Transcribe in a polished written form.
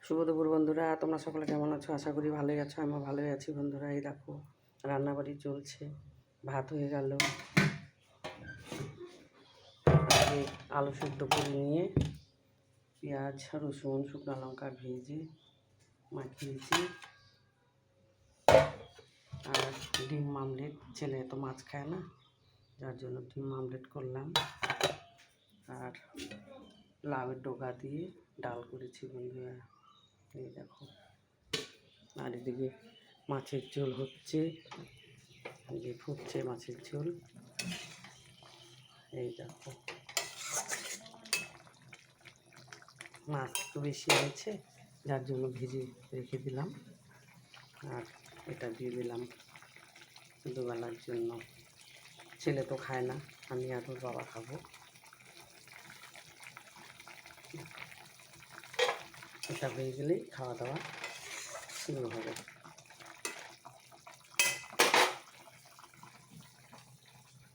শুভ দুপুর বন্ধুরা, তোমরা সকলে কেমন আছো? আশা করি ভালোই আছো। আমিও ভালোই আছি বন্ধুরা। এই দেখো রান্নাবাড়ি চলছে, ভাত হয়ে গেল। আগে আলু সেদ্ধ করে নিয়ে পেঁয়াজ রসুন শুকনো লঙ্কা ভেজে মাখিয়েছি। আর ডিম আমলেট, ছেলে তো মাছ খায় না, যার জন্য ডিম আমলেট করলাম। আর লাউয়ের ডগা দিয়ে ডাল করেছি বন্ধুরা, এই দেখো। আর এদিকে মাছের ঝোল হচ্ছে, যে ফুটছে মাছের ঝোল, এই দেখো। মাছ একটু বেশি হয়েছে, যার জন্য ভেজে রেখে দিলাম। আর এটা দিয়ে দিলাম দুবেলার জন্য। ছেলে তো খায় না, আমি আর ওর বাবা খাবো। এটা হয়ে গেলেই খাওয়া দাওয়া শুরু হবে।